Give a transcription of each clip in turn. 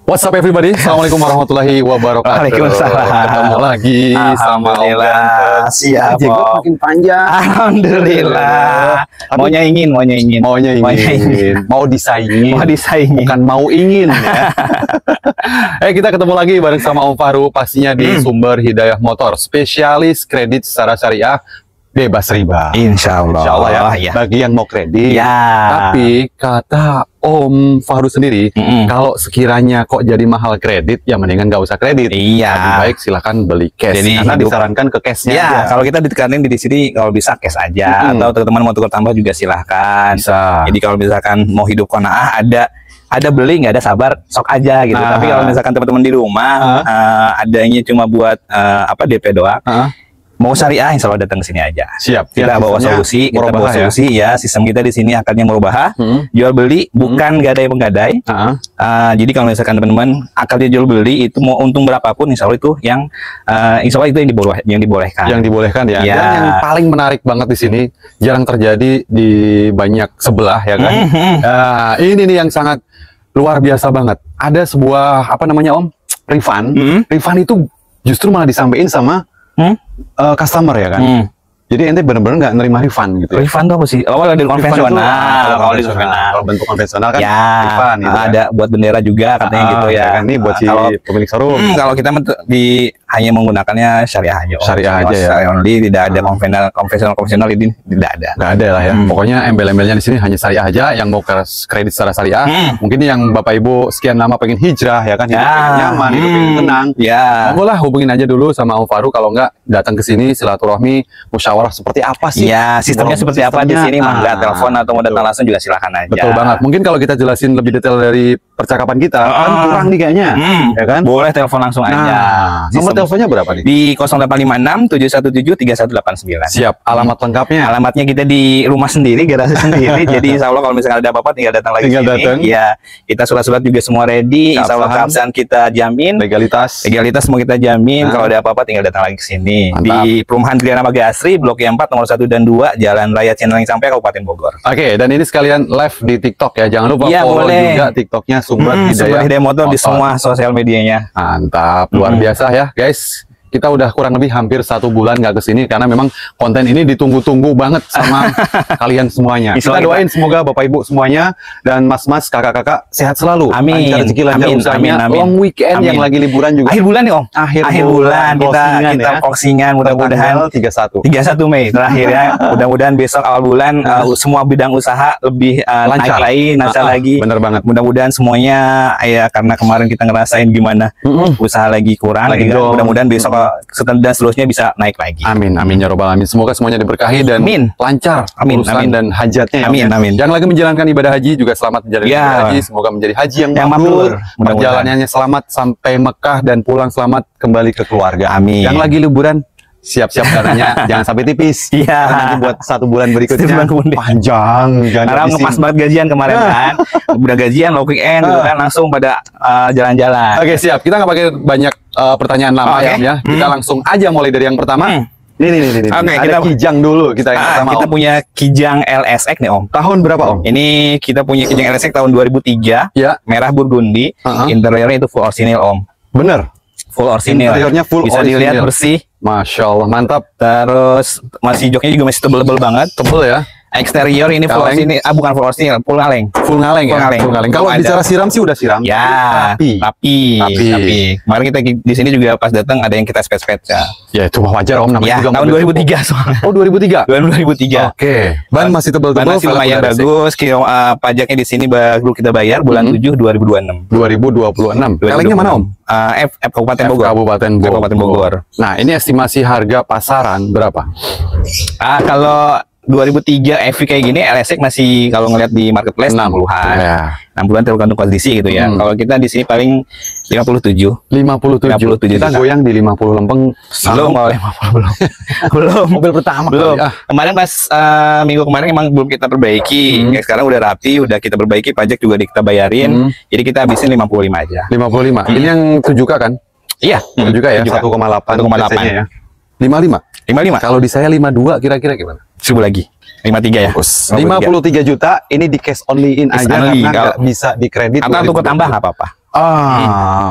What's up everybody? Assalamualaikum warahmatullahi wabarakatuh. Waalaikumsalam. Ketemu lagi sama Alhamdulillah. Siap. Jenggot makin panjang. Alhamdulillah. Maunya ingin. Mau disaingin. Bukan mau ingin ya. Kita ketemu lagi bareng sama Om Fahru, pastinya di Sumber Hidayah Motor, spesialis kredit secara syariah bebas riba. Insya Allah ya. Bagi yang mau kredit. Ya. Tapi kata Om Fahru sendiri, kalau sekiranya kok jadi mahal kredit, ya mendingan nggak usah kredit. Iya. Lebih baik silahkan beli cash. Jadi karena disarankan ke cashnya. Ya, aja. kalau kita ditekanin di sini kalau bisa cash aja, atau teman-teman mau tukar tambah juga silahkan. Bisa. Jadi kalau misalkan mau hidup qanaah ada beli nggak ada sabar sok aja gitu. Tapi kalau misalkan teman-teman di rumah adanya cuma buat DP doang. Mau syariah, insya Allah datang ke sini aja. Siap. Kita bawa solusi, ya. Sistem kita di sini akadnya merubah, jual beli, bukan gadai menggadai. Jadi kalau misalkan teman-teman akadnya jual beli itu mau untung berapapun, insya Allah itu yang dibolehkan. Yang dibolehkan ya. Dan yang paling menarik banget di sini jarang terjadi di banyak sebelah ya kan. Ini nih yang sangat luar biasa banget. Ada sebuah Om? Refund itu justru malah disampaikan sama customer ya kan. Jadi ente benar-benar nggak nerima refund gitu. Refund tuh apa sih? Kalau di konvensional, kalau bentuk konvensional kan refund gitu ada buat bendera juga katanya gitu ya. Kan ini buat si pemilik showroom. Kalau kita hanya menggunakannya syariah aja. Syariah aja ya. Only, tidak ada konvensional ini tidak ada. Nggak ada lah ya. Pokoknya embel-embelnya di sini hanya syariah aja. Yang mau kredit secara syariah, mungkin yang Bapak Ibu sekian lama pengen hijrah ya kan, hidup pengen nyaman, hidup pengen tenang. Monggo lah hubungin aja dulu sama Om Fahru, kalau nggak datang ke sini silaturahmi, musyawarah seperti apa sih? Ya, sistemnya seperti apa di sini? Mangga telepon atau mau datang langsung juga silakan aja. Betul banget. Mungkin kalau kita jelasin lebih detail dari percakapan kita kan kurang nih kayaknya. Ya kan? Boleh telepon langsung aja. Nomor teleponnya berapa nih? Di 0856 717 7189. Siap. Alamat lengkapnya? Alamatnya kita di rumah sendiri, garasi sendiri. Jadi insya Allah kalau misalnya ada apa-apa tinggal datang lagi sini. Ya, kita surat-surat juga semua ready. Insya Allah keabsahan kita jamin. Legalitas semua kita jamin. Kalau ada apa-apa tinggal datang lagi ke sini. Di Perumahan Griana Baga Asri, Blok 4 nomor 1 dan 2, Jalan Raya Cinelang sampai Kabupaten Bogor. Oke, dan ini sekalian live di TikTok ya. Jangan lupa follow juga TikToknya Sumber Hidayah Motor di semua sosial medianya. Mantap, luar biasa ya guys. Kita udah kurang lebih hampir 1 bulan nggak kesini karena memang konten ini ditunggu-tunggu banget sama kalian semuanya. Kita doain semoga Bapak Ibu semuanya dan mas-mas, kakak-kakak sehat selalu. Amin. Lancar rezeki, lancar usahanya. Long weekend yang lagi liburan juga. Akhir bulan nih Om. Akhir bulan kita boxingan mudah-mudahan 31 Mei terakhir ya. Mudah-mudahan besok awal bulan semua bidang usaha lebih lancar lagi. Bener banget. Mudah-mudahan semuanya ya, karena kemarin kita ngerasain gimana usaha lagi kurang. Mudah-mudahan besok dan seterusnya bisa naik lagi. Amin ya robbal alamin. Semoga semuanya diberkahi dan lancar urusan dan hajatnya. Amin. Yang lagi menjalankan ibadah haji juga selamat menjalani ibadah haji. Semoga menjadi haji yang mabrur. Perjalanannya selamat sampai Mekah dan pulang selamat kembali ke keluarga. Amin. Yang lagi liburan siap-siap karenanya jangan sampai tipis. Nanti buat 1 bulan berikutnya panjang. Karena ngepas banget gajian kemarin kan. Udah gajian long weekend gitu kan, langsung pada jalan-jalan. Oke, siap. Kita nggak pakai banyak pertanyaan lama ya. Kita langsung aja mulai dari yang pertama. Ini. Ada Kijang dulu kita yang pertama. Kita punya Kijang LSX nih Om. Tahun berapa Om? Ini kita punya Kijang LSX tahun 2003. Ya. Merah burgundi. Interiornya itu full orisinil Om. Bener. Full orisinil. Interiornya full bisa orisinil. Dilihat bersih. Masya Allah, mantap. Terus masih joknya juga masih tebel-tebel banget. Tebel ya. Eksterior ini full orisinil, bukan full orisinil, full ngaleng. Full ngaleng. Kalau bicara siram sih udah siram. Ya, tapi. Kemarin kita di sini juga pas datang ada yang kita spet-spet ya. Ya itu wajar Om, namanya juga tahun 2003 soalnya. Oh 2003. 2003. Oke. Ban masih tebel-tebel. Masih lumayan bagus. Pajaknya di sini baru kita bayar bulan 7 2026. 2026. Kalengnya mana Om? F Kabupaten Bogor. Kabupaten Bogor. Nah ini estimasi harga pasaran berapa? Kalau 2003 EV kayak gini LSX masih kalau ngeliat di marketplace 60-an. Ya. 60-an tergantung kondisi gitu ya. Kalau kita di sini paling 57. Kita goyang di 50 lempeng. Belum. Mobil pertama. Belum. Kemarin pas minggu kemarin emang belum kita perbaiki. Ya, sekarang udah rapi, udah kita perbaiki, pajak juga kita bayarin. Jadi kita habisin 55 aja. 55. Ini yang 7K kan? Iya. 7K ya. 1,8 ya. 55. Kalau di saya 52 kira-kira gimana? 1000 lagi. 53 ya. 53 juta ini di cash only in aja karena nggak bisa dikredit. Atau untuk tambah nggak apa-apa.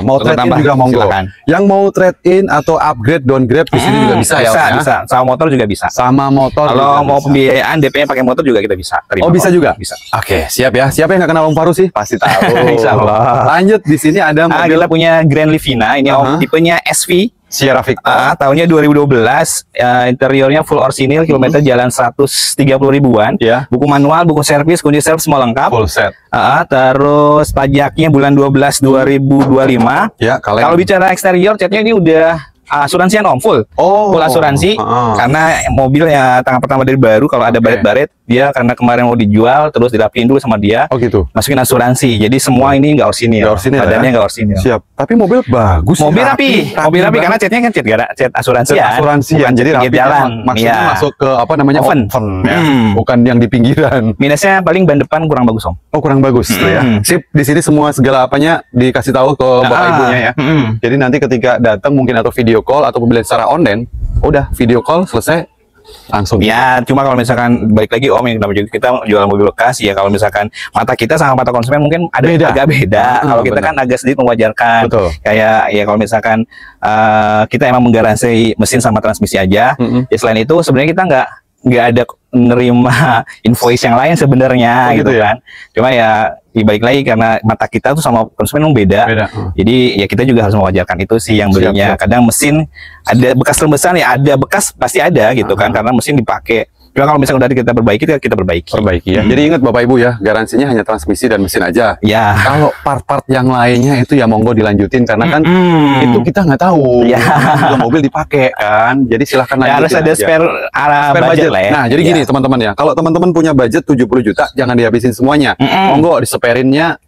Mau trade in juga monggo. Silakan. Yang mau trade in atau upgrade, downgrade di sini juga bisa ya? Bisa. Sama motor juga bisa. Sama motor. Kalau mau pembiayaan DP-nya pakai motor juga kita bisa. Oh, bisa juga? Bisa. Oke, siap ya. Siapa yang nggak kenal Om Faru sih? Pasti tahu. Insyaallah. Lanjut, di sini ada mobil. Kita punya Grand Livina. Ini tipenya SV. Sierra Victor. Tahunnya 2012, interiornya full orsinil, kilometer jalan 130 ribuan. Buku manual, buku servis, kunci servis semua lengkap. Full set. Terus pajaknya bulan 12 2025. Kalau bicara eksterior, catnya ini udah asuransian Om, full asuransi. Karena mobil ya tangan pertama dari baru, kalau ada baret-baret dia karena kemarin mau dijual terus dirapiin dulu sama dia. Oh gitu. Masukin asuransi. Jadi semua ini nggak orsinil. Badannya nggak orsinil. Siap. Tapi mobil bagus. Mobil rapi karena catnya kan cat asuransian. Asuransian. Jadi rapi jalan. Maksudnya masuk ke apa namanya oven ya. Bukan yang di pinggiran. Minusnya paling ban depan kurang bagus Om. Oh kurang bagus ya. Sip. Di sini semua segala apanya dikasih tahu ke bapak ibunya ya. Jadi nanti ketika datang mungkin atau video call atau pembelian secara online, udah video call selesai langsung. Ya, cuma kalau misalkan balik lagi Om, yang namanya kita jual mobil bekas ya, kalau misalkan mata kita sama mata konsumen mungkin agak beda. Kalau kita kan agak sedikit mewajarkan. Betul. Kayak ya kalau misalkan kita emang menggaransi mesin sama transmisi aja. Ya selain itu sebenarnya kita nggak ada menerima invoice yang lain sebenarnya gitu kan. Cuma ya balik lagi karena mata kita tuh sama konsumen beda. Jadi ya kita juga harus mewajarkan itu sih yang belinya. Kadang mesin ada bekas rembesan ya, ada bekas pasti ada gitu kan, karena mesin dipakai. Cuma kalau misalnya udah kita perbaiki ya. Jadi ingat Bapak Ibu ya, garansinya hanya transmisi dan mesin aja. Ya. Kalau part-part yang lainnya itu ya monggo dilanjutin karena kan itu kita nggak tahu. Mobil dipakai kan. Jadi silahkan lanjutin. Harus ada spare budget lah ya. Nah, jadi gini teman-teman ya. Kalau teman-teman punya budget 70 juta, jangan dihabisin semuanya. Monggo diseperinnya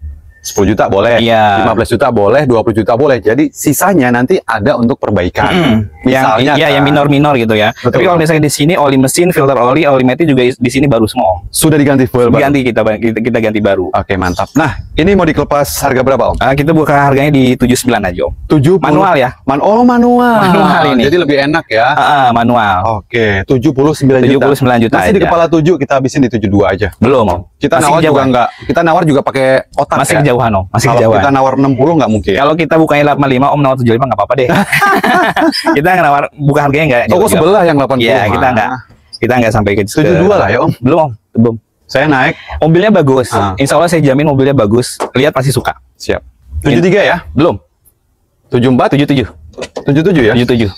10 juta boleh, 15 juta boleh, 20 juta boleh. Jadi sisanya nanti ada untuk perbaikan. Misalnya yang minor-minor gitu ya. Tapi kalau misalnya di sini oli mesin, filter oli matic juga di sini baru semua. Sudah diganti full baru. Kita ganti baru. Oke, mantap. Nah, ini mau dikelepas harga berapa Om? Kita buka harganya di 79 aja Om. 70 manual ya? Manual. Manual ini. Jadi lebih enak ya. Manual. Oke, 79 juta. Masih di kepala 7 kita habisin di 72 aja. Belum Om. Kita nawar juga enggak. Kita nawar juga pakai otak. Masih kejauhan Om. Masih kejauhan. Kalau kita nawar 60 nggak mungkin. Kalau kita bukanya 85, Om nawar 75 nggak apa-apa deh. Kita nawar buka harganya nggak. Toko sebelah yang 80. Iya, kita nggak sampai ke 72 lah ya Om. Belum. Saya naik. Mobilnya bagus. Insya Allah saya jamin mobilnya bagus. Lihat pasti suka. Siap. 73 ya? Belum. 74? 77. 77 ya? 77.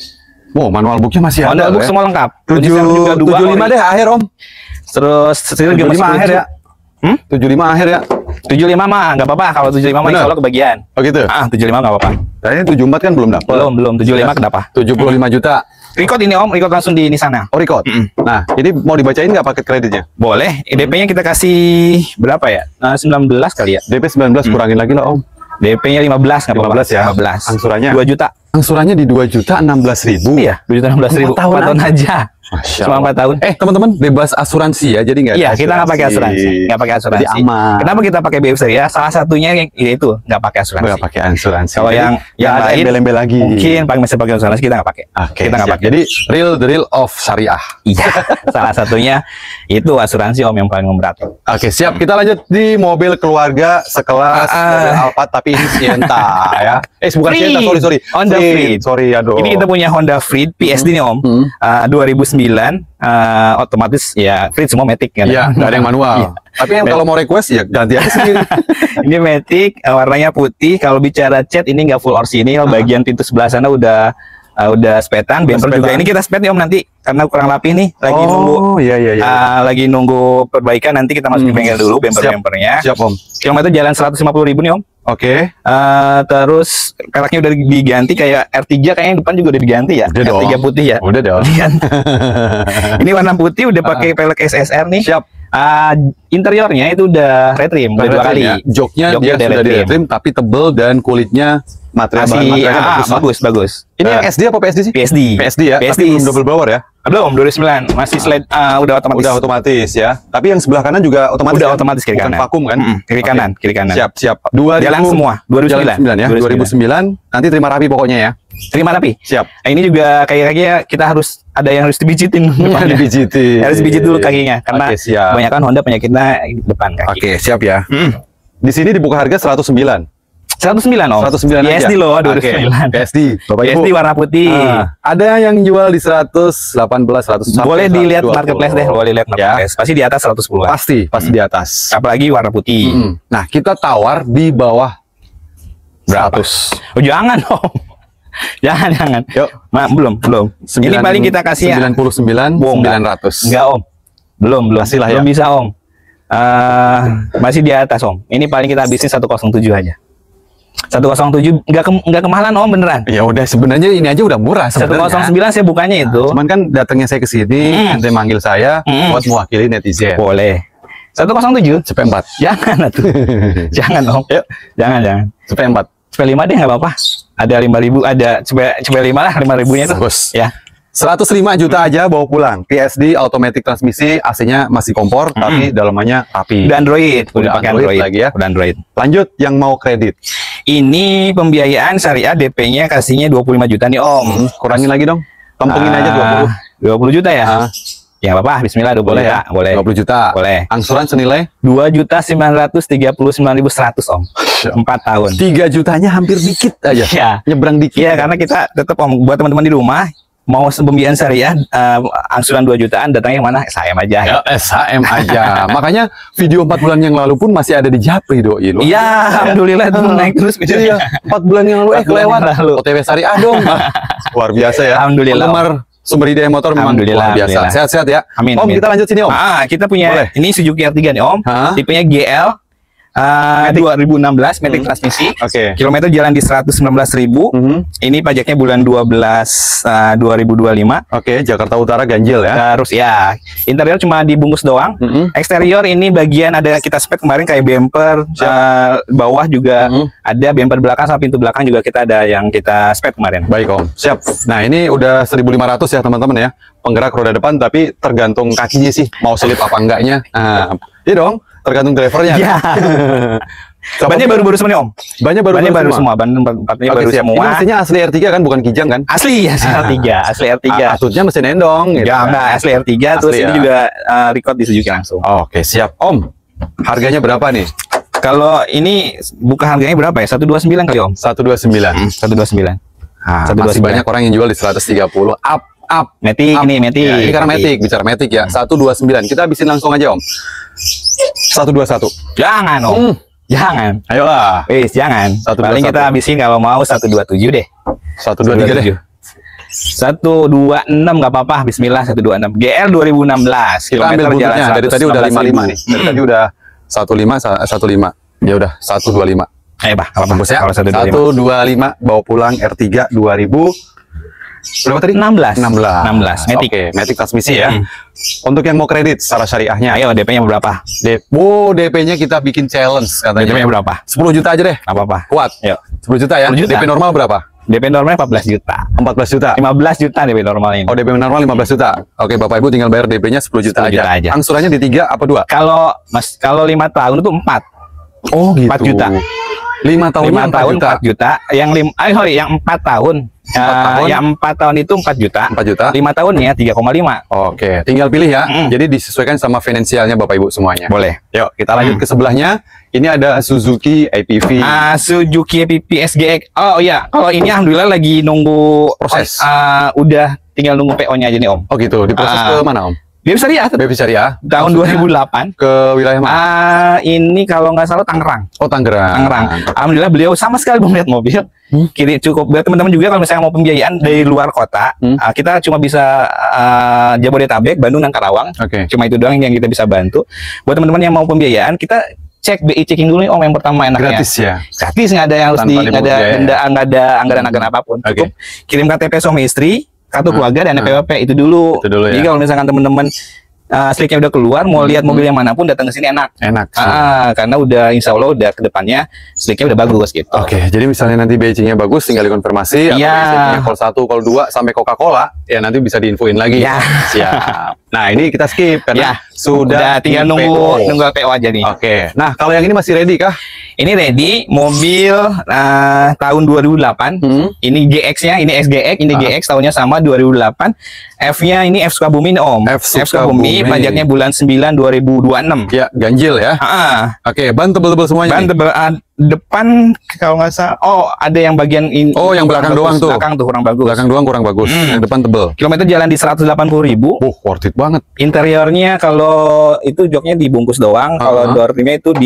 Wow, manual booknya masih ada. Manual book semua lengkap. 75 deh akhir Om. Terus 75 akhir ya? 75 akhir ya? 75 mah nggak apa-apa. Kalau 75 mah insya Allah kebagian. Oh gitu? 75 nggak apa-apa. Tadi 74 kan belum dapat. Belum. 75 kenapa? 75 juta. Record ini Om, record langsung di sana. Oh record. Nah, ini mau dibacain nggak paket kreditnya? Boleh. DP-nya kita kasih berapa ya? 19 kali ya. DP 19 kurangin lagi lah Om. DP-nya 15 nggak apa-apa. 15 ya. 15. Angsurannya 2 juta. Angsurannya di 2.016.000. Iya, 2.016.000. 4 tahun aja. Cuma 4 tahun. Teman-teman bebas asuransi ya, jadi nggak. Iya, kita nggak pakai asuransi. Nggak pakai asuransi. Jadi aman. Kenapa kita pakai BF ya? Salah satunya itu nggak pakai asuransi. Nggak pakai asuransi. Kalau yang ada lain embel-embel lagi. Mungkin masih pakai asuransi, kita nggak pakai. Kita nggak pakai. Jadi the real of syariah. Iya. Salah satunya itu asuransi Om yang paling memberat. Oke, siap. Kita lanjut di mobil keluarga sekelas mobil Alphard tapi ini Sienta ya. Bukan Sienta, sorry. Honda Freed. Sorry aduh. Ini kita punya Honda Freed PSD nih Om. 2009 otomatis ya Freed semua matic kan. Iya, nggak ada yang manual. Tapi kalau mau request ya ganti aja sendiri. Ini matic, warnanya putih. Kalau bicara cat ini nggak full orsinil, bagian pintu sebelah sana udah spetan, bumper juga ini kita spet nih Om nanti karena kurang rapi nih, lagi nunggu. Lagi nunggu perbaikan, nanti kita masukin bengkel dulu bumpernya. Siap Om. Kilometer jalan 150.000 nih Om. Oke. Terus peleknya udah diganti, kayak R3 kayaknya depan juga udah diganti ya. Udah R3 dong. putih ya. Udah dong. Ini warna putih udah pakai pelek SSR nih. Siap. Interiornya itu udah retrim, udah 2 kali. Ya. Joknya dia sudah di retrim tapi tebel dan kulitnya materialnya bagus. Ini yang SD apa PSD sih? PSD ya. PSD. Tapi belum double blower ya? Belum, 2009 masih slide udah otomatis ya. Tapi yang sebelah kanan juga otomatis. Udah kan? otomatis kiri kanan. Bukan vakum kan? Kiri kanan. Siap. Jalan semua. 2009 ya. 2009 nanti terima rapi pokoknya ya. Terima rapi. Siap. Nah, ini juga kakinya kita harus ada yang harus dipijitin. Harus pijit dulu kakinya karena kebanyakan Honda penyakitnya depan kaki. Oke, siap ya. Di sini dibuka harga 109. 109 Om. 109 aja. PSD loh, 209. Oke, PSD. Bapak Ibu. PSD warna putih. Ada yang jual di 118, 100. Boleh dilihat marketplace deh, boleh lihat marketplace. Pasti di atas 110. Pasti di atas. Apalagi warna putih. Nah, kita tawar di bawah berapa? 100. Oh, jangan Om. Jangan. Yuk. Belum. Ini paling kita kasih 99.900. Enggak Om. Belum. Kasih lah ya. Belum bisa Om. Masih di atas Om. Ini paling kita habisin 107 aja. 107 enggak kemahalan Om, beneran. Ya udah, sebenarnya ini aja udah murah sebenarnya. 109 saya bukanya itu. Cuman kan datangnya saya ke sini, nanti manggil saya buat mewakili netizen. Boleh. 107 CP4. Jangan atuh. Jangan Om. Yuk. Jangan. CP4. CP5 deh nggak apa-apa. Ada 5.000, ada CP5 lah, 5.000-nya tuh. Bagus. Ya. 105 juta aja bawa pulang. PSD, automatic transmisi, AC-nya masih kompor, tapi dalamannya rapi. Udah Android, Udah pakai Android lagi ya. Udah Android. Lanjut yang mau kredit. Ini pembiayaan syariah, DP-nya kasihnya 25 juta nih Om. Kurangin lagi dong. Tempengin aja 20 juta ya? Ya apa-apa, bismillah 20 boleh juta. Ya? Boleh. 20 juta. Boleh. Angsuran senilai 2.939.100 Om. 4 tahun. 3 jutanya hampir dikit aja. Iya. Nyebrang dikit. Iya, karena kita tetap Om, buat teman-teman di rumah mau pembiayaan syariah, angsuran 2 jutaan, datangnya yang mana? SHM aja. Ya, SHM aja. Makanya video 4 bulan yang lalu pun masih ada di Japri doi. Iya, alhamdulillah itu naik terus videonya. 4 bulan yang lalu kelewat. OTW syariah dong. Luar biasa ya. Alhamdulillah. Penggemar sumber hidayah motor memang luar biasa. Sehat-sehat ya. Amin. Om, kita lanjut sini Om. Kita punya ini Suzuki R3 nih Om. Tipenya GL. 2016 matic transmisi. Kilometer jalan di 119.000. Ini pajaknya bulan 12 2025. Jakarta Utara ganjil ya. Terus ya, interior cuma dibungkus doang. Eksterior ini bagian ada kita spek kemarin kayak bumper, bawah juga ada bumper belakang sama pintu belakang juga kita ada yang kita spek kemarin. Baik Om, siap. Nah, ini udah 1.500 ya teman-teman ya. Penggerak roda depan, tapi tergantung kakinya sih mau selip apa enggaknya. Nah, iya dong, tergantung drivernya. Ya. Bannya baru-baru semua nih Om. Bannya baru semua. Ban empatnya baru semua. Ini mesinnya asli R3 kan, bukan Kijang kan? Asli R3. Asli R3. Atutnya mesin endong. Gitu. Ya enggak, asli R3. Terus ini juga record di Suzuki langsung. Oke, siap Om. Harganya berapa nih? Kalau ini buka harganya berapa ya? 129 kali Om. 129. 129. Masih banyak orang yang jual di 130. Up. Matic ini Matic. Ya, ini karena Matic, bicara Matic ya. 129. Kita habisin langsung aja Om. 121. Jangan Om. Jangan. Ayolah. Jangan. Paling kita habisin kalau mau 127 deh. 123 deh. 126 nggak apa-apa. Bismillah 126. GL 2016. Kita ambil buntutnya. Dari tadi udah 55 nih. Dari tadi udah 15. Ya udah 125. Ayo Pak, apa bos ya? 125 bawa pulang R3 2000. Berapa tadi? 16. Matic. Matic transmisi ya. Untuk yang mau kredit secara syariahnya. Ayo DP-nya berapa? DP-nya kita bikin challenge katanya. DP-nya berapa? 10 juta aja deh. Apa-apa. Kuat. Yuk. 10 juta ya. 10 juta. DP normal berapa? DP normal 14 juta. 14 juta. 15 juta DP normal ini. Oh, DP normal 15 juta. Oke, Bapak Ibu tinggal bayar DP-nya 10 juta aja. Angsurannya di 3 apa 2? Kalau 5 tahun itu 4. Oh, gitu. 4 juta. 5 tahun 4 juta. Yang 4 tahun. Yang 4 tahun itu 4 juta. 4 juta. 5 tahunnya 3,5. Oke, tinggal pilih ya. Jadi disesuaikan sama finansialnya Bapak Ibu semuanya. Boleh. Yuk, kita lanjut ke sebelahnya. Ini ada Suzuki APV. Suzuki APV SGX. Oh iya, kalau ini alhamdulillah lagi nunggu proses. Udah tinggal nunggu PO-nya aja nih Om. Oh gitu, diproses ke mana Om? BP Syariah. BP Syariah. Tahun 2008. Ke wilayah mana? Ini kalau nggak salah Tangerang. Oh, Tangerang. Alhamdulillah beliau sama sekali belum lihat mobil. Kiri cukup buat teman-teman juga kalau misalnya mau pembiayaan dari luar kota. Kita cuma bisa Jabodetabek, Bandung dan Karawang. Cuma itu doang yang kita bisa bantu. Buat teman-teman yang mau pembiayaan, kita cek BI checking dulu nih Om yang pertama enaknya. Gratis ya. Gratis, nggak ada yang harus nggak ada denda, nggak ada anggaran apapun. Cukup kirim KTP suami istri, kartu keluarga dan PWP itu dulu. Jadi kalau misalkan teman-teman sliknya udah keluar, mau lihat mobil yang manapun datang ke sini enak. Karena udah insya Allah udah kedepannya sliknya udah bagus gitu. Oke, jadi misalnya nanti BC-nya bagus, tinggal dikonfirmasi. Atau call 1, call 2 sampai Coca-Cola, ya nanti bisa diinfoin lagi. Siap. Nah ini kita skip karena sudah tinggal nunggu PO aja nih. Oke. Nah kalau yang ini masih ready kah? Ini ready, mobil tahun 2008. Ini GX-nya, ini SGX, ini GX tahunnya sama 2008. F-nya ini F Sukabumi Om. F Sukabumi, pajaknya bulan 9 2026. Ya, ganjil ya. Oke, ban tebel-tebel semuanya. Ban tebel, depan kalau nggak salah, ada yang bagian ini. Oh, yang belakang doang tuh. Belakang tuh kurang bagus. Belakang doang kurang bagus. Yang depan tebel. Kilometer jalan di 180.000. Worth it banget. Interiornya kalau itu joknya dibungkus doang. Kalau door trimnya itu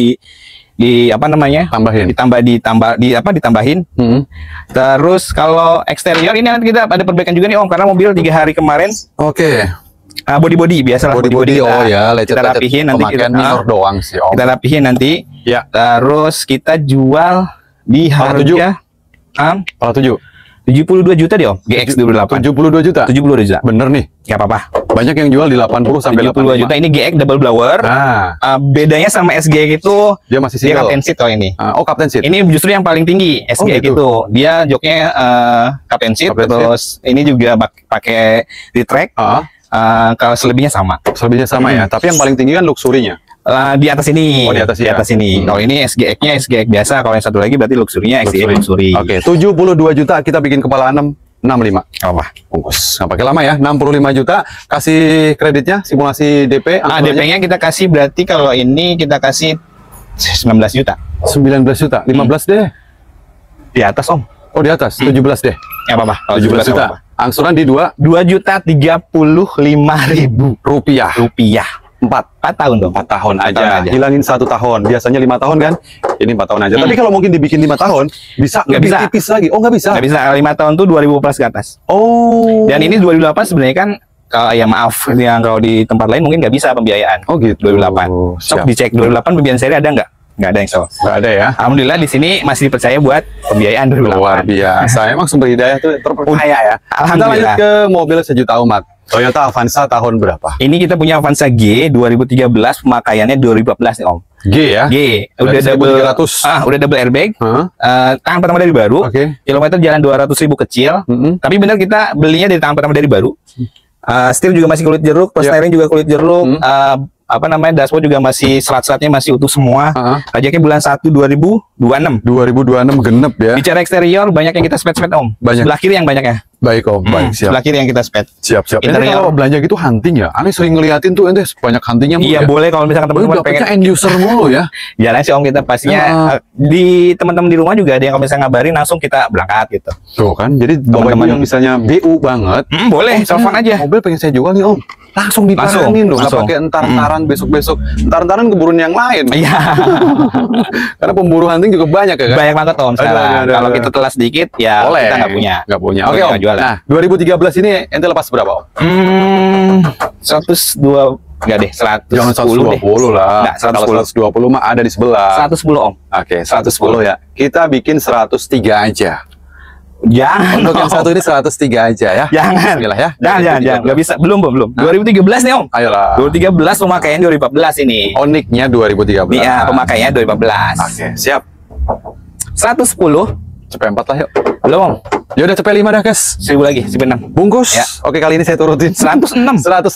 di apa namanya? Ditambahin. Terus kalau eksterior ini nanti kita ada perbaikan juga nih Om, karena mobil 3 hari kemarin. Oke. Body biasa lah. Body kita rapihin nanti, kita minor doang sih Om. Kita rapihin nanti. Ya. Terus kita jual di harga 7. 72 juta deh Om. GX 28. 72 juta. 72 juta. Bener nih. Gak apa-apa. Banyak yang jual di 80 sampai 72 juta. Ini GX double blower. Bedanya sama SGX itu dia masih single. Dia captain seat kalau ini. Captain seat. Ini justru yang paling tinggi SGX gitu. itu. Dia joknya captain seat. Terus ini juga pakai retract. Kalau selebihnya sama. Ya. Tapi yang paling tinggi kan luxurinya. Di atas ini. Di atas ini. Kalau ini SGX-nya SGX biasa. Kalau yang satu lagi berarti luxurinya SGX luxury. Oke, 72 juta kita bikin kepala 65. Apa? Bungkus. Nggak pakai lama ya. 65 juta. Kasih kreditnya, simulasi DP. DP-nya kita kasih berarti kalau ini kita kasih 19 juta. 19 juta. 15 deh. Di atas Om. Oh, di atas. 17 deh. Ya apa-apa. 17 juta. Angsuran di 2.035.000 rupiah. 4 tahun dong. 4 tahun aja. Hilangin 1 tahun. Biasanya 5 tahun kan? Ini 4 tahun aja. Tapi kalau mungkin dibikin 5 tahun, nggak bisa tipis lagi. Oh, nggak bisa. Nggak bisa. 5 tahun tuh 2000 plus ke atas. Oh. Dan ini 2008 sebenarnya kan ya maaf, yang kalau di tempat lain mungkin nggak bisa pembiayaan. Oh gitu. 2008. Sok dicek 2008 pembiayaan seri ada nggak? Nggak ada yang so. Nggak ada ya. Alhamdulillah di sini masih dipercaya buat pembiayaan 2008. Luar biasa. Emang sumber hidayah tuh terpercaya ya. Alhamdulillah. Kita lanjut ke mobil sejuta umat. Toyota Avanza tahun berapa? Ini kita punya Avanza G 2013, pemakaiannya 2014 nih Om. G ya? G. Udah double airbag. Tangan pertama dari baru. Kilometer jalan 200.000 kecil. Tapi benar kita belinya dari tangan pertama dari baru. Setir juga masih kulit jeruk, steering juga kulit jeruk. Dashboard juga masih selat-selatnya masih utuh semua. Pajaknya bulan 1 2026. 2026 genep ya. Bicara eksterior banyak yang kita spet Om. Banyak. Sebelah kiri yang banyak ya. Baik Om, baik, siap. Sebelah kiri yang kita spet. Siap. Ini kalau belanja gitu hunting ya. Aneh sering ngeliatin tuh ente banyak huntingnya. Iya, boleh kalau misalkan teman-teman pengen end user mulu ya. Jalan sih Om, kita pastinya di teman-teman di rumah juga ada yang kalau misalnya ngabarin langsung kita berangkat gitu. Tuh kan, jadi teman-teman yang misalnya BU banget, boleh telepon aja. Mobil pengen saya jual nih Om. Langsung diparanin dong, nggak pakai entar-entaran besok-besok. Entar-entaran keburuan yang lain. Iya. Karena pemburu hunting juga banyak ya kan? Banyak banget Om sekarang. Kalau kita telat sedikit ya kita nggak punya. Oke Om. Nah, 2013 ini ente lepas berapa Om? 102 enggak deh, 110 Jangan 120 lah. Enggak, 120 mah ada di sebelah. 110 Om. Oke, 110 ya. Kita bikin 103 aja. Jangan. Untuk yang satu ini 103 aja ya. Jangan. Bismillah ya. Jangan. Enggak bisa. Belum. 2013 nih Om. Ayolah. 2013 pemakaian 2014 ini. Oniknya 2013. Iya, pemakaiannya 2014. Oke, siap. 110. Cepet 4 lah yuk. Belum Om. Ya udah cepet 5 dah, guys. 1000 lagi, 1006. Bungkus. Ya. Oke, kali ini saya turutin 106.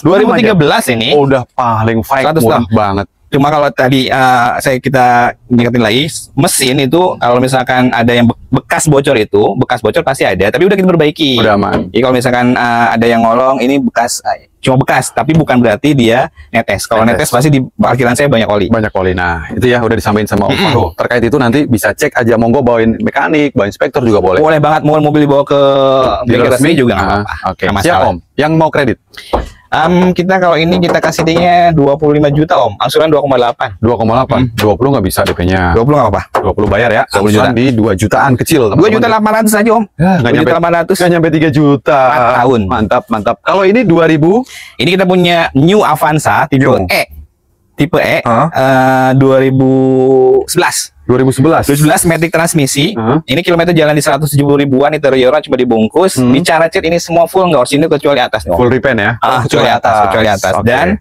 2013 ini. Udah paling murah banget. Cuma kalau tadi kita ingetin lagi, mesin itu kalau misalkan ada yang bekas bocor pasti ada, tapi udah kita perbaiki. Udah aman. Jadi kalau misalkan ada yang ngolong, ini cuma bekas, tapi bukan berarti dia netes. Kalau netes pasti di parkiran saya banyak oli. Nah, itu ya udah disampaikan sama Om Faru. Terkait itu nanti bisa cek aja, monggo bawain mekanik, bawain inspektor juga boleh. Boleh banget, mau mobil dibawa ke bengkel resmi juga nggak apa-apa. Oke, siap Om. Yang mau kredit? Kita kalau ini kita kasih dia 25 juta Om, angsuran 2,8. 2,8. 20 nggak bisa DP-nya. 20 nggak apa? 20 bayar ya. 20 juta. Di 2 jutaan kecil. 2.800.000 aja Om. Ya, nggak nyampe 3 juta. 4 tahun. Mantap. Kalau ini 2000. Ini kita punya New Avanza tipe E. 2011. 2011 matic transmisi. Ini kilometer jalan di 170 ribuan, interiornya cuma dibungkus. Bicara cat ini semua full, nggak orisinil kecuali atas nih. Full repaint ya? Kecuali atas. Okay. Dan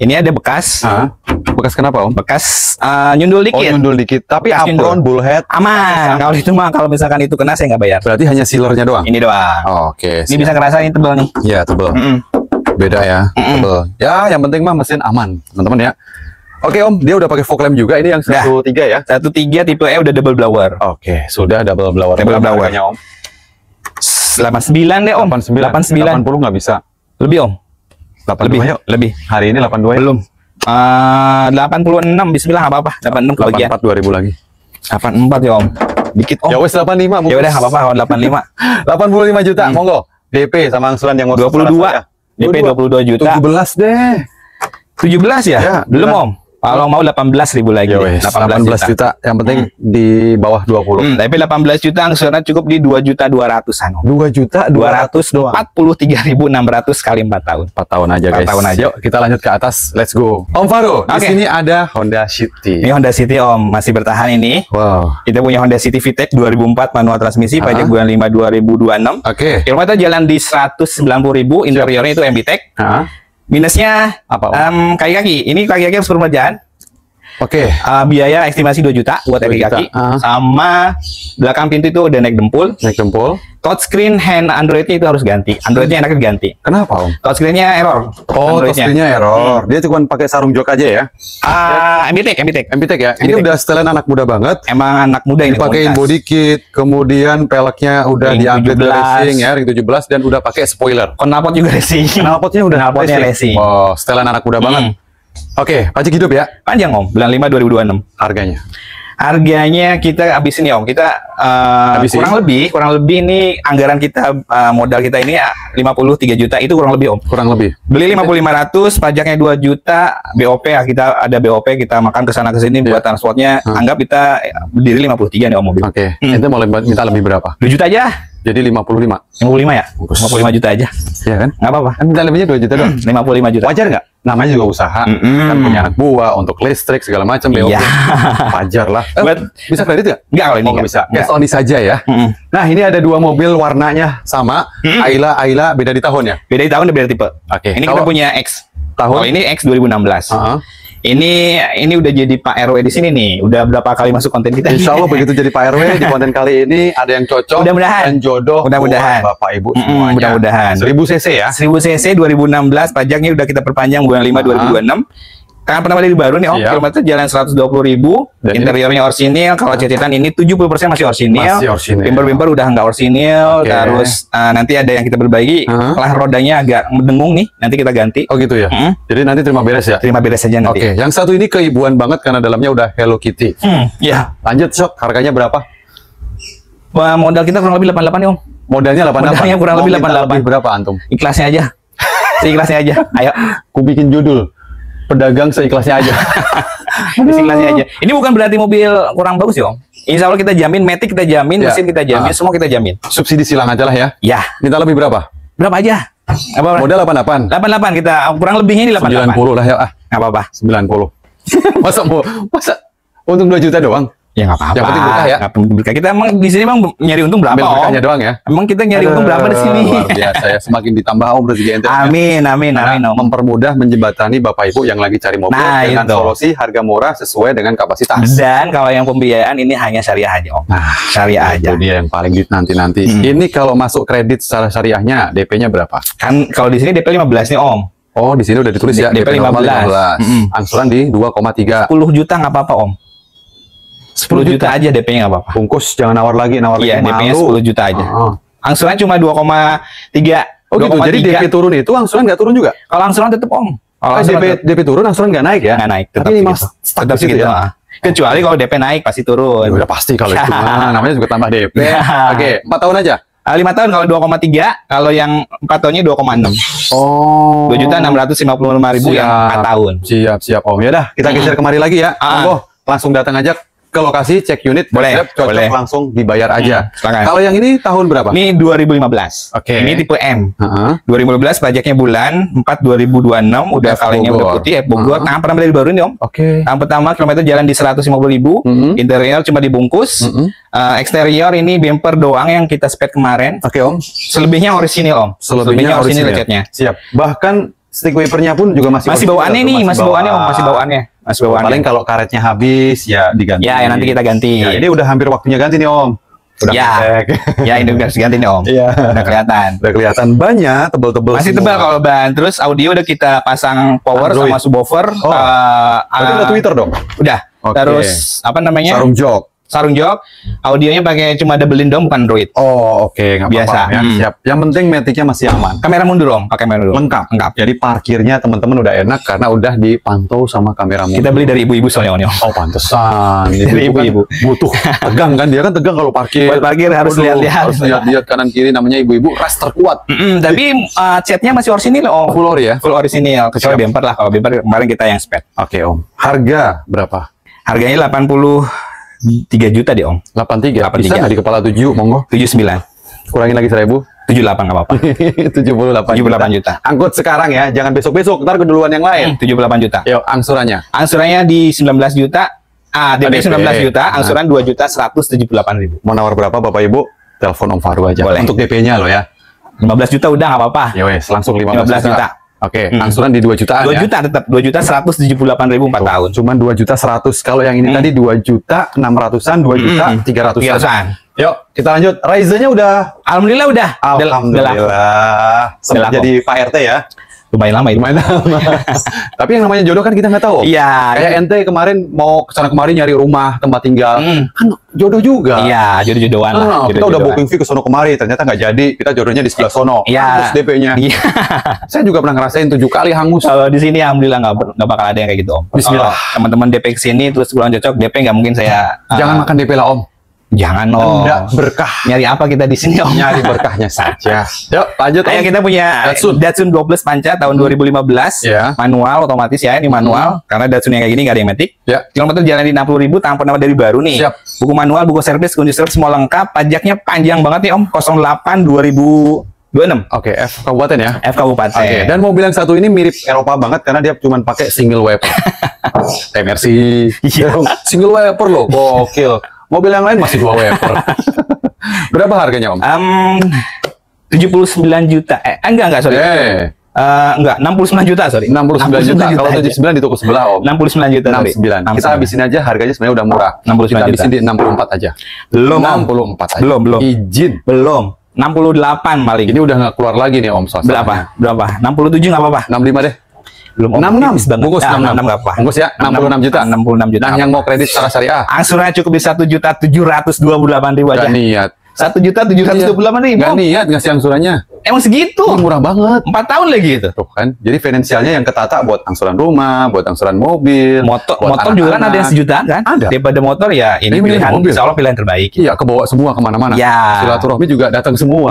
ini ada bekas. Bekas kenapa Om? Bekas nyundul dikit. Oh, nyundul dikit. Tapi apron, bullhead aman. Kalau itu mah kalau misalkan itu kena saya nggak bayar. Berarti hanya sealernya doang? Ini doang. Oke. Ini bisa ngerasain tebal nih. Iya, tebal. Beda ya, tebal. Ya, yang penting mah mesin aman, teman-teman ya. Oke Om, dia udah pakai fog lamp juga. Ini yang 1.3 ya? 1.3 tipe E udah double blower. Oke, sudah double blower. Double blower. Om. 89 deh Om. 89. 80 nggak bisa. Lebih Om. 82 yuk. Lebih. Hari ini 82 ya? Belum. 86 bismillah nggak apa-apa. 86 kebagian. 84 2000 lagi. 84 ya Om. Dikit Om. Ya wes 85. Ya udah enggak apa-apa Om, 85. 85 juta, monggo. DP sama angsuran yang mau 22. DP 22 juta. 17 deh. 17 ya? Ya, belum Om. Kalau mau 18.000 lagi. Ya wes, 18 juta. Yang penting di bawah 20. Tapi 18 juta angsuran cukup di 2.200-an. 2.243.600 kali 4 tahun. 4 tahun aja guys. 4 tahun aja. Yuk kita lanjut ke atas. Let's go. Om Faru, di sini ada Honda City. Ini Honda City Om, masih bertahan ini. Wow. Kita punya Honda City VTEC 2004 manual transmisi, pajak bulan 5 2026. Oke. Kilometer jalan di 190.000, interiornya itu MBTEC. Minusnya apa? Kaki-kaki. Ini kaki-kaki harus peremajaan. Oke. Biaya estimasi 2 juta buat kaki-kaki. Sama belakang pintu itu udah naik dempul. Naik dempul. Touchscreen hand Android-nya itu harus ganti. Android-nya enaknya diganti. Kenapa Om? Touchscreen-nya error. Oh, touchscreen-nya error. Dia cuma pakai sarung jok aja ya? MBTEC ya? Ini udah setelan anak muda banget. Emang anak muda ini. Dipakein body kit, kemudian peleknya udah di-upgrade racing ya, ring 17 dan udah pakai spoiler. Knalpot juga racing. Knalpotnya udah racing. Oh, setelan anak muda banget. Oke, pajak hidup ya? Panjang Om, bulan 5 2026. Harganya? Harganya kita habisin ya Om. Kita kurang lebih ini anggaran kita, modal kita ini 53 juta itu kurang lebih Om. Kurang lebih. Beli 5.500, pajaknya 2 juta, BOP ya, kita ada BOP, kita makan ke sana ke sini buat transportnya. Anggap kita berdiri 53 nih Om mobil. Oke. Itu mau minta lebih berapa? 2 juta aja. Jadi 55. 55 ya? 55 juta aja. Iya kan? Nggak apa-apa. Kan minta lebihnya 2 juta doang. 55 juta. Wajar nggak? Namanya juga usaha. Kan punya anak buah untuk listrik segala macam. BOP. Wajar lah. Bisa kredit nggak? Nggak kalau ini. Nggak bisa. Cash only saja ya. Nah ini ada 2 mobil warnanya sama. Ayla beda di tahun ya? Beda di tahun, beda tipe. Oke. Ini kita punya X. Tahun? Oh, ini X 2016. Ini udah jadi Pak RW di sini nih. Udah berapa kali masuk konten kita? Insya Allah begitu jadi Pak RW di konten kali ini ada yang cocok. Mudah-mudahan. Dan jodoh. Mudah-mudahan. Bapak Ibu semuanya. Mudah-mudahan. 1000 cc ya? 1000 cc 2016, pajaknya udah kita perpanjang bulan 5 2026. Karena pertama dari baru nih Om, kilometer jalan 120.000, interiornya orsinil. Kalau cecetan ini 70% masih orsinil. Bumper udah nggak orsinil. Terus nanti ada yang kita berbagi, lah rodanya agak mendengung nih, nanti kita ganti. Oh gitu ya. Jadi nanti terima beres ya. Terima beres aja nanti. Oke. Yang satu ini keibuan banget karena dalamnya udah Hello Kitty. Ya. Lanjut Sok, harganya berapa? Modal kita kurang lebih 88 nih Om. Modalnya 88. Modalnya kurang lebih 88. Berapa antum? Ikhlasnya aja. Seikhlasnya aja. Ayo. Ku bikin judul. Pedagang seikhlasnya aja. Seikhlasnya aja. Ini bukan berarti mobil kurang bagus ya Om. Insya Allah kita jamin, matic kita jamin, mesin kita jamin, semua kita jamin. Subsidi silang aja lah ya. Ya. Minta lebih berapa? Berapa aja? Apa? Modal 88. 88 kita kurang lebihnya ini 88. 90 lah ya. Nggak apa-apa. 90. Masa untung 2 juta doang? Ya nggak apa-apa. Yang penting berkah ya. Berkah. Kita emang di sini emang nyari untung berapa Om? Berkahnya doang ya. Emang kita nyari untung berapa di sini? Luar biasa ya. Semakin ditambah Om rezeki ente. Amin, amin, amin Om. Mempermudah menjembatani Bapak Ibu yang lagi cari mobil dengan solusi harga murah sesuai dengan kapasitas. Dan kalau yang pembiayaan ini hanya syariah aja Om. Syariah aja. Itu dia yang paling nanti. Ini kalau masuk kredit secara syariahnya DP-nya berapa? Kan kalau di sini DP 15 nih Om. Oh, di sini udah ditulis ya DP 15. Angsuran di 2,3. 10 juta nggak apa-apa Om. 10 juta aja DP-nya nggak apa-apa. Bungkus jangan nawar lagi. Iya, DP-nya 10 juta aja. Angsuran cuma 2,3. Oh gitu, jadi DP turun itu angsuran nggak turun juga? Kalau angsuran tetap Om. Kalau DP turun angsuran nggak naik ya? Nggak naik, tetap segitu ya. Kecuali kalau DP naik pasti turun. Ya, udah pasti kalau itu namanya juga tambah DP. Oke, 4 tahun aja. 5 tahun kalau 2,3, kalau yang 4 tahunnya 2,6. Oh. 2.655.000 yang 4 tahun. Siap Om. Ya dah, kita geser kemari lagi ya. Monggo, langsung datang aja ke lokasi, cek unit, boleh, cocok langsung dibayar aja. Kalau yang ini tahun berapa? Ini 2015. Oke. Ini tipe M. 2015 pajaknya bulan 4 2026 udah kalengnya udah putih Bogor. Tangan pertama dari baru nih Om. Oke. Tangan pertama kilometer jalan di 150.000. Interior cuma dibungkus. Eksterior ini bumper doang yang kita spek kemarin. Oke Om. Selebihnya orisinil Om. Selebihnya orisinil catnya. Siap. Bahkan stick wipernya pun juga masih bawaannya nih, masih bawaannya Om, masih bawaannya. Paling kalau karetnya habis ya diganti. Ya, nanti kita ganti. Ya, ini udah hampir waktunya ganti nih Om. Udah ya ini udah ganti nih Om. Iya. Udah kelihatan. Udah kelihatan banyak tebel-tebel. Masih tebal kalau ban. Terus audio udah kita pasang power sama subwoofer. Berarti udah Twitter dong. Udah. Terus apa namanya? Sarung jok. sarung jok. Audionya pakai cuma doublein dong, bukan Android. Oh, oke, nggak Biasa. apa-apa ya. Siap. Yang penting metiknya masih aman. Kamera mundur om, pakai kamera mundur. Lengkap. Jadi parkirnya teman-teman udah enak karena udah dipantau sama kamera mundur. Kita beli dari ibu-ibu soalnya om. Oh, pantesan. Dari ibu-ibu. Butuh tegang kan, dia kan tegang kalau parkir. Buat parkir harus lihat-lihat. Harus lihat-lihat kanan kiri, namanya ibu-ibu ras terkuat. Tapi catnya masih orisinil om. Full ori ya? Full orisinil. Kecuali bumper lah. Kalau bumper kemarin kita yang spare. Oke om. Harga berapa? Harganya 83 juta deh om. 83. 83. Bisa nggak di kepala 7, monggo? 79. Kurangin lagi 1.000. 78 nggak apa-apa. 78 juta. Angkut sekarang ya, jangan besok-besok, ntar keduluan yang lain. 78 juta. Yuk, angsurannya. Angsurannya di 19 juta. DP 19 juta, angsuran 2 juta 178.000. Mau nawar berapa Bapak Ibu? Telepon Om Faru aja. Boleh. Untuk DP-nya loh ya. 15 juta udah nggak apa-apa. Ya wes, langsung 15 juta. Oke, angsuran di 2 jutaan 2 ya. juta tetap 2 juta 178.000 4 tahun. Cuman 2 juta 100. Kalau yang ini tadi 2 juta 600-an, 2 juta 300-an. Yuk, kita lanjut. Ryzen-nya udah. Alhamdulillah udah. Alhamdulillah. Sempat jadi Pak RT ya. Lumayan lama itu. Lumayan lama. Tapi yang namanya jodoh kan kita nggak tahu. Iya. Kayak ente kemarin mau kesana kemari nyari rumah, tempat tinggal. Kan jodoh juga. Iya, jodoh-jodohan lah. Kita udah booking fee ke sono kemari, ternyata nggak jadi. Kita jodohnya di sebelah sono. Iya. Terus DP-nya. Iya. Saya juga pernah ngerasain 7 kali hangus. Kalau di sini alhamdulillah nggak bakal ada yang kayak gitu om. Bismillah. Teman-teman DP ke sini terus kurang cocok DP nggak mungkin saya. Jangan makan DP lah om. Jangan om. Enggak berkah. Nyari apa kita di sini om? Nyari berkahnya saja. Yuk lanjut om. Ayo kita punya Datsun 12 Panca tahun 2015. Ya. Manual otomatis ya, ini manual. Karena Datsun yang kayak gini nggak ada yang matic. Ya. Kilometer jalan di 60.000 tanpa nama dari baru nih. Siap. Buku manual, buku servis, kunci servis semua lengkap. Pajaknya panjang banget nih om. 08 2026. Oke, F kabupaten ya. F kabupaten. Oke, dan mobil yang satu ini mirip Eropa banget karena dia cuma pakai single wiper. MRC. Single wiper loh, gokil. Mobil yang lain masih 2 wiper. Berapa harganya om? 79 juta. Enggak sorry. Enggak, 69 juta sorry. 69 juta. Kalau 79 di toko sebelah om. 69 juta. 69. Kita habisin aja, harganya sebenarnya udah murah. 69 Kita juta. habisin di 64 aja. Belum. 64 aja. Belum. Izin. Belum. 68 maling. Ini udah nggak keluar lagi nih om. Berapa? 67 nggak apa-apa. 65 deh. Belum. 66. Bungkus 66 nggak apa. Bungkus ya. 66 juta. 66 juta. Nah, yang mau kredit secara syariah. Angsurannya cukup di 1.728.000 aja. Gak niat. 1.728.000. Gak niat ngasih angsurannya. Emang segitu? Murah banget. 4 tahun lagi itu. Tuh kan. Jadi finansialnya yang ketata buat angsuran rumah, buat angsuran mobil, Motor buat juga kan ada yang sejutaan kan? Ada. Daripada motor ya ini pilihan mobil. insya Allah pilihan terbaik. Iya, kebawa semua kemana-mana. Ya. Silaturahmi juga datang semua.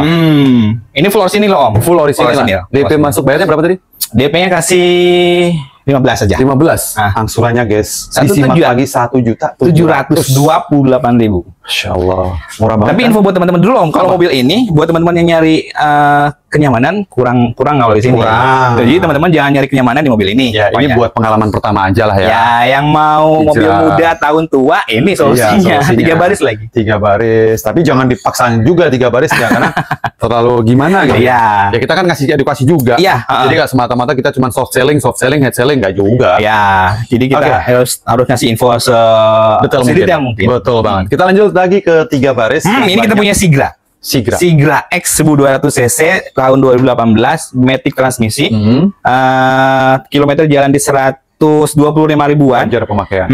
Ini full sini loh om. Full orisinil. DP masuk bayarnya berapa tadi? DP-nya kasih 15 aja. 15. Angsurannya guys. Disimak lagi 1.728.000. Masya Allah. Murah banget. Tapi info buat teman-teman dulu om. Kalau mobil ini buat teman-teman yang nyari kenyamanan kurang kalau di sini. Kurang. Jadi teman-teman jangan nyari kenyamanan di mobil ini. Ya, ini buat pengalaman pertama aja lah ya. Ya, yang mau mobil muda tahun tua ini solusinya. 3 baris lagi. 3 baris. Tapi jangan dipaksain juga 3 baris ya karena terlalu gimana gitu. Iya. Ya kita kan ngasih edukasi juga. Iya. Jadi nggak semata-mata kita cuma soft selling, head selling nggak juga. Ya. Jadi kita harus ngasih info sedetail mungkin. Betul banget. Kita lanjut lagi ke 3 baris. Ini kita punya Sigra. Sigra X 1200 cc tahun 2018, matic transmisi. Kilometer jalan di 125 ribuan. Wajar pemakaian.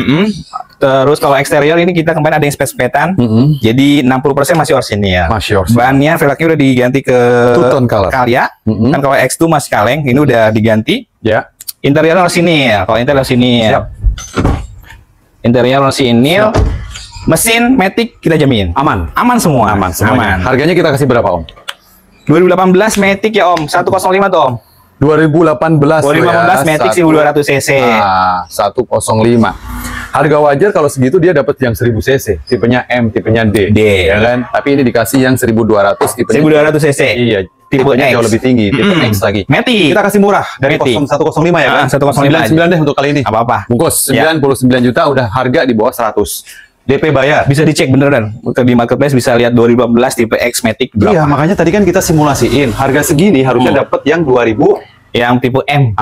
Terus kalau eksterior ini kita kemarin ada yang spet-spetan. Jadi 60% masih orisinil. Bannya velgnya udah diganti ke two-tone color. Kalya. Kan kalau X2 masih kaleng, ini udah diganti. Ya. Interior orisinil. Kalau interior orisinil. Siap. Interior orisinil. Mesin matic kita jamin. Aman semua. Aman. Harganya kita kasih berapa om? 2018 matic ya om, 105 tuh om. 2018 matic 1200 cc. 105. Harga wajar kalau segitu dia dapat yang 1000 cc, tipenya M, tipenya D. Ya kan? Tapi ini dikasih yang 1200 tipenya 1200 cc. Iya, tipenya jauh lebih tinggi, tipe X lagi. Matic. Kita kasih murah dari 105 ya kan? 105 deh untuk kali ini. Apa-apa. Bungkus 99 juta udah harga di bawah 100. DP bayar. Bisa dicek beneran. Di marketplace bisa lihat 2015 tipe X Matic berapa. Iya, makanya tadi kan kita simulasiin. Harga segini harusnya dapat yang 2000 yang tipe M.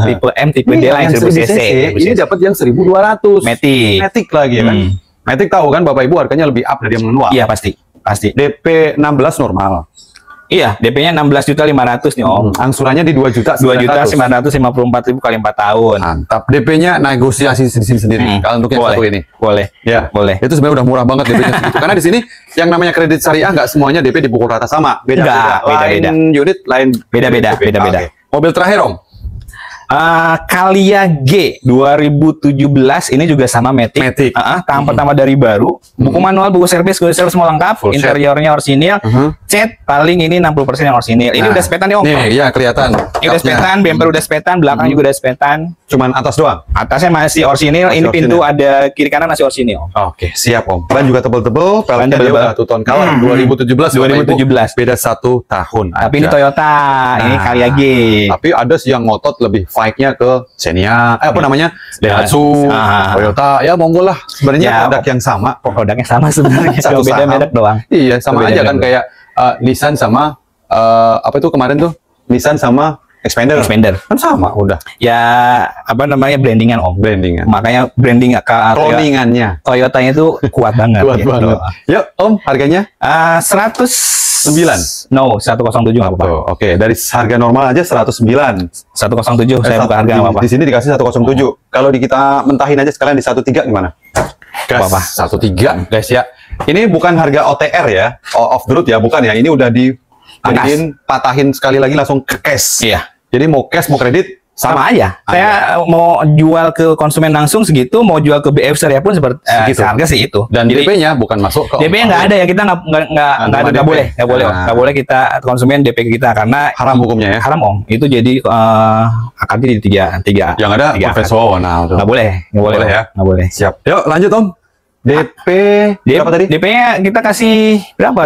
Tipe M, tipe D lah yang 1000 cc. Ini dapat yang 1200. Matic lagi ya kan. Matic tahu kan Bapak Ibu harganya lebih up dari yang manual. Iya, pasti. DP 16 normal. Iya, DP-nya 16.500.000 nih Om. Angsurannya di 2.954.000 kali 4 tahun. Mantap. DP-nya negosiasi di sini sendiri. Kalau untuk yang satu ini. Boleh. Ya, boleh. Itu sebenarnya udah murah banget DP-nya segitu. Karena di sini yang namanya kredit syariah nggak semuanya DP dipukul rata sama. Beda-beda. Lain unit, lain beda-beda. Okay. Mobil terakhir Om. Calya G 2017 ini juga sama Matic. Tahun pertama dari baru. Buku manual, buku servis semua lengkap. Full Interiornya orisinil. Cat paling ini 60% yang orisinil. Ini udah sepetan nih Om. Nih, iya kelihatan. Ini udah sepetan, bumper udah sepetan, belakang juga udah sepetan. Cuman atas doang. Atasnya masih orisinil. Ini pintu ada kiri kanan masih orisinil. Oke, siap Om. Ban juga tebel-tebel. Peleknya dia udah 2 ton color. 2017. Beda 1 tahun. Tapi ini Toyota, ini Calya G. Tapi ada sih yang ngotot lebih fight-nya ke Xenia, Daihatsu, Toyota, ya monggo lah. Sebenarnya produk yang sama. Produknya sama sebenarnya, satu beda merek doang. Iya, sama aja kan kayak Nissan sama apa itu kemarin tuh? Nissan sama Xpander kan sama udah. Ya apa namanya brandingan Om. Brandingan. Makanya branding cloningannya. Toyotanya itu kuat banget. Kuat banget. Yuk Om, harganya? 109. No, 107 nggak apa-apa. Oke, dari harga normal aja 109. 107 saya buka harga nggak apa-apa. Di sini dikasih 107. Kalau kita mentahin aja sekalian di 13 gimana? Apa-apa. 13 guys ya. Ini bukan harga OTR ya, off the road ya, bukan ya. Ini udah dijadiin patahin sekali lagi langsung ke cash. Iya. Jadi mau cash mau kredit sama aja. Saya mau jual ke konsumen langsung segitu, mau jual ke BF Syariah pun seperti harga sih itu. Dan DP-nya bukan masuk ke DP-nya nggak ada ya, kita nggak boleh kita konsumen DP kita karena haram hukumnya ya. Haram Om. Itu jadi akadnya di tiga. Yang ada profesional. Nggak boleh ya. Nggak boleh. Siap. Yuk lanjut Om. DP berapa tadi? DP-nya kita kasih berapa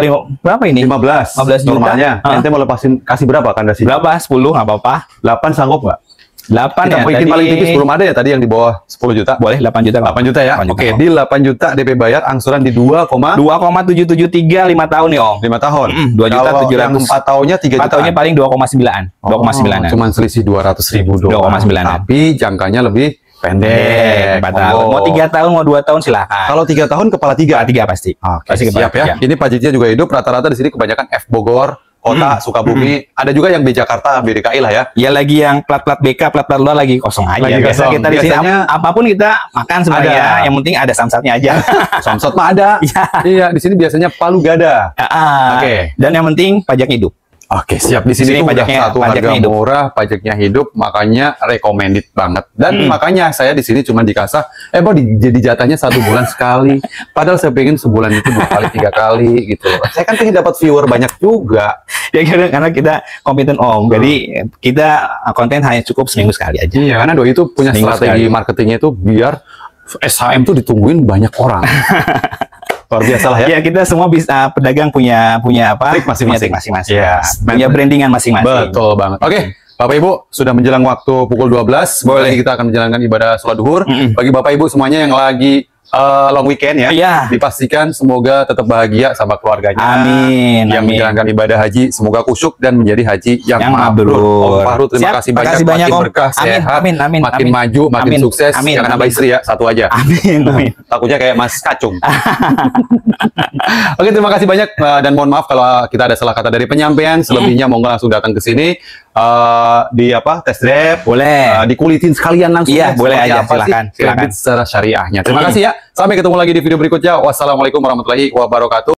ini? 15 juta. Normalnya. Nanti mau lepasin kasih berapa kandasi? Berapa? 10 nggak apa-apa. 8 sanggup nggak? 8 kita ya. Bikin paling tipis belum ada ya tadi yang di bawah 10 juta. Boleh 8 juta. 8 juta ya. 8 juta. Oke, di 8 juta DP bayar angsuran di 2,773 5 tahun nih Om. 5 tahun. 2 juta 700. Yang 4 tahunnya 3 juta. 4 tahunnya paling 2,9. 2,9. Cuman selisih 200.000 doang. 2,9. Tapi jangkanya lebih pendek. 4 tahun. Mau 3 tahun, mau 2 tahun silakan. Kalau 3 tahun kepala 3 pasti. Oke, pasti siap ya. Ini pajaknya juga hidup. Rata-rata di sini kebanyakan F Bogor, Kota, Sukabumi. Ada juga yang di Jakarta, BDKI lah ya. Ya lagi yang plat-plat BK, plat-plat luar lagi kosong aja. Biasa kita di sini apapun kita makan sebenarnya. Yang penting ada samsatnya aja. Samsat mah ada. Iya, di sini biasanya palu gada. Oke. Dan yang penting pajak hidup. Oke, siap. Di sini pajaknya satu harga murah, pajaknya hidup, makanya recommended banget. Dan makanya saya di sini cuma dikasih, jadi jatahnya 1 bulan sekali. Padahal saya pengen sebulan itu 2 kali, 3 kali gitu. Saya kan pengen dapat viewer banyak juga. Ya karena kita kompeten Om. Jadi kita konten hanya cukup seminggu sekali aja. Iya, karena Doi itu punya strategi marketingnya itu biar SHM tuh ditungguin banyak orang. Luar biasa lah ya. Ya kita semua bisa pedagang punya apa? Trik masing-masing. Ya, punya brandingan masing-masing. Betul banget. Oke, Bapak Ibu sudah menjelang waktu pukul 12. Boleh kita akan menjalankan ibadah sholat duhur. Bagi Bapak Ibu semuanya yang lagi long weekend ya, dipastikan semoga tetap bahagia sama keluarganya. Amin. Yang menjalankan ibadah haji semoga kusyuk dan menjadi haji yang mabrur. Om Fahru terima kasih banyak. Makin berkah, sehat, makin maju, makin sukses. Jangan nambah istri ya, satu aja. Amin. Takutnya kayak Mas Kacung. Oke, terima kasih banyak dan mohon maaf kalau kita ada salah kata dari penyampaian. Selebihnya monggo langsung datang ke sini di test drive, boleh dikulitin sekalian langsung. Iya, boleh aja, silakan. Kredit secara syariahnya. Terima kasih ya. Sampai ketemu lagi di video berikutnya. Wassalamualaikum warahmatullahi wabarakatuh.